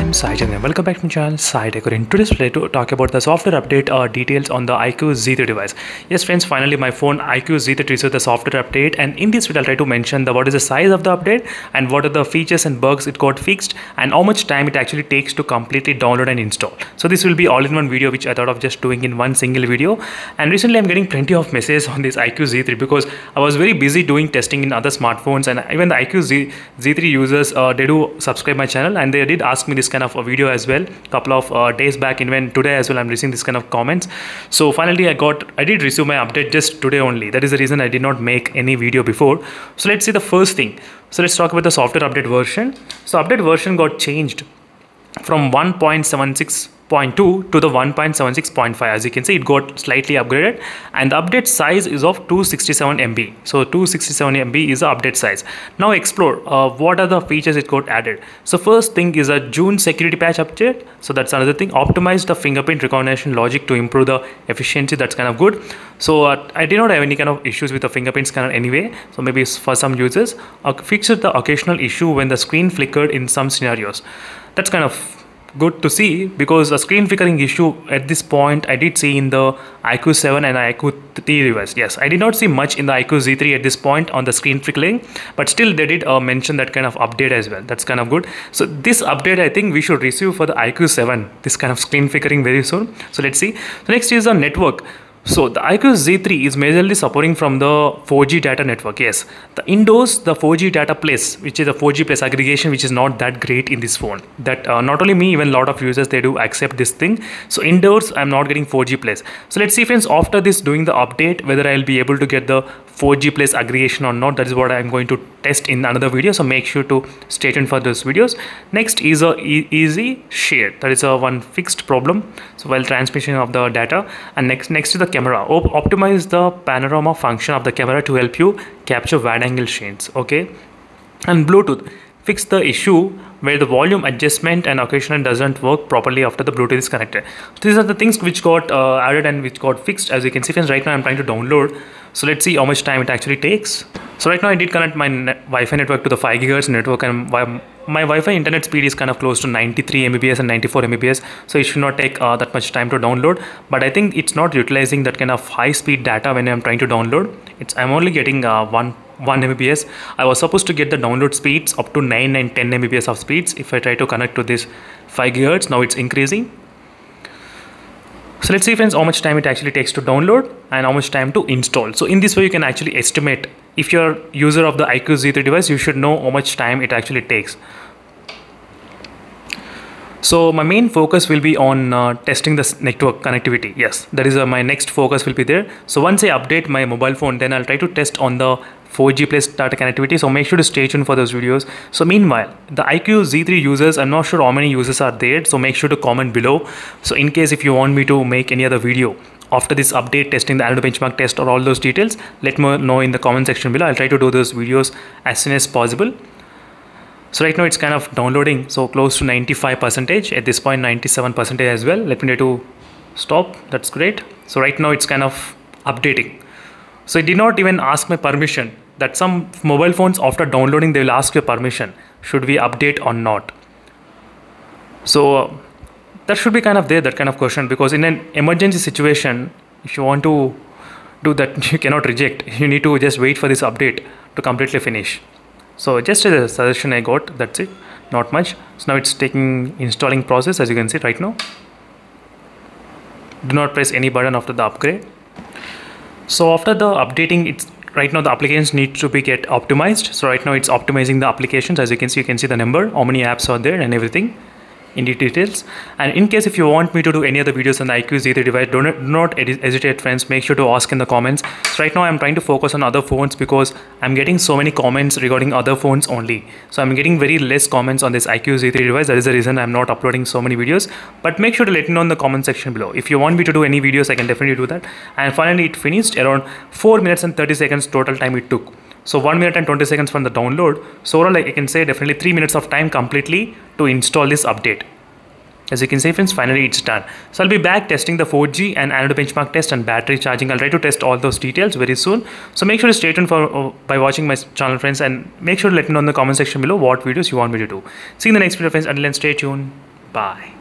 I'm Sajan and welcome back to my channel SciTech. In today's video to talk about the software update details on the iQOO Z3 device. Yes friends, finally my phone iQOO Z3 received the software update, and in this video I'll try to mention what is the size of the update and what are the features and bugs it got fixed and how much time it actually takes to completely download and install. So this will be all in one video which I thought of just doing in one single video. And recently I'm getting plenty of messages on this iQOO Z3 because I was very busy doing testing in other smartphones, and even the iQOO Z3 users they do subscribe my channel and they did ask me this kind of a video as well couple of days back. Even today as well I'm receiving this kind of comments. So finally I did receive my update just today only. That is the reason I did not make any video before. So let's see the first thing. So let's talk about the software update version. So update version got changed from 1.76.2 to the 1.76.5. As you can see, it got slightly upgraded, and the update size is of 267 MB. So 267 MB is the update size. Now explore what are the features it got added. So first thing is a June security patch update. So that's another thing. Optimize the fingerprint recognition logic to improve the efficiency. That's kind of good. So I did not have any kind of issues with the fingerprint scanner anyway. So maybe it's for some users. Fixed the occasional issue when the screen flickered in some scenarios. That's kind of good to see, because a screen flickering issue at this point I did see in the iQOO 7 and iQOO 3 device. Yes, I did not see much in the iQOO Z3 at this point on the screen flickering, but still they did mention that kind of update as well. That's kind of good. So this update I think we should receive for the iQOO 7, this kind of screen flickering very soon. So let's see. So next is the network. So the iQOO Z3 is majorly supporting from the 4G data network. Yes, the indoors the 4G data place, which is a 4G plus aggregation, which is not that great in this phone. That not only me, even a lot of users they do accept this thing. So indoors I'm not getting 4G plus. So let's see friends, after this doing the update whether I'll be able to get the 4G plus aggregation or not. That is what I'm going to test in another video, so make sure to stay tuned for those videos. Next is a easy share. That is a one fixed problem, so while transmission of the data. And next to the camera, optimize the panorama function of the camera to help you capture wide angle shots. Okay. And Bluetooth, fix the issue where the volume adjustment and occasionally doesn't work properly after the Bluetooth is connected. So these are the things which got added and which got fixed. As you can see friends, right now I'm trying to download. So let's see how much time it actually takes. So right now I did connect my Wi-Fi network to the 5 GHz network, and my Wi-Fi internet speed is kind of close to 93 Mbps and 94 Mbps. So it should not take that much time to download. But I think it's not utilizing that kind of high speed data when I'm trying to download. I'm only getting 1 Mbps. I was supposed to get the download speeds up to 9 and 10 Mbps of speeds if I try to connect to this 5 GHz. Now it's increasing. So let's see friends how much time it actually takes to download and how much time to install. So in this way you can actually estimate, if you're a user of the iQOO Z3 device, you should know how much time it actually takes. So my main focus will be on testing this network connectivity. Yes, that is my next focus will be there. So once I update my mobile phone, then I'll try to test on the 4G plus data connectivity. So make sure to stay tuned for those videos. So meanwhile, the iQOO Z3 users, I'm not sure how many users are there. So make sure to comment below. So in case if you want me to make any other video after this update testing the AnTuTu benchmark test or all those details, let me know in the comment section below. I'll try to do those videos as soon as possible. So right now it's kind of downloading, so close to 95%, at this point 97% as well. Let me try to stop. That's great. So right now it's kind of updating. So it did not even ask my permission. That some mobile phones after downloading they will ask your permission, should we update or not. So that should be kind of there, that kind of question, because in an emergency situation if you want to do that you cannot reject. You need to just wait for this update to completely finish. So just a suggestion I got, that's it, not much. So now it's taking installing process, as you can see right now. Do not press any button after the upgrade. So after the updating, it's right now the applications need to be get optimized. So right now it's optimizing the applications. As you can see the number, how many apps are there and everything in details. And in case if you want me to do any other videos on the iQOO Z3 device, do not hesitate friends, make sure to ask in the comments. So right now I'm trying to focus on other phones because I'm getting so many comments regarding other phones only. So I'm getting very less comments on this iQOO Z3 device. That is the reason I'm not uploading so many videos. But make sure to let me know in the comment section below. If you want me to do any videos, I can definitely do that. And finally it finished around 4 minutes and 30 seconds total time it took. So 1 minute and 20 seconds from the download. So overall, I can say definitely 3 minutes of time completely to install this update. As you can see friends, finally it's done. So I'll be back testing the 4G and AnTuTu benchmark test and battery charging. I'll try to test all those details very soon. So make sure to stay tuned for by watching my channel friends, and make sure to let me know in the comment section below what videos you want me to do. See you in the next video friends. Until then, stay tuned. Bye.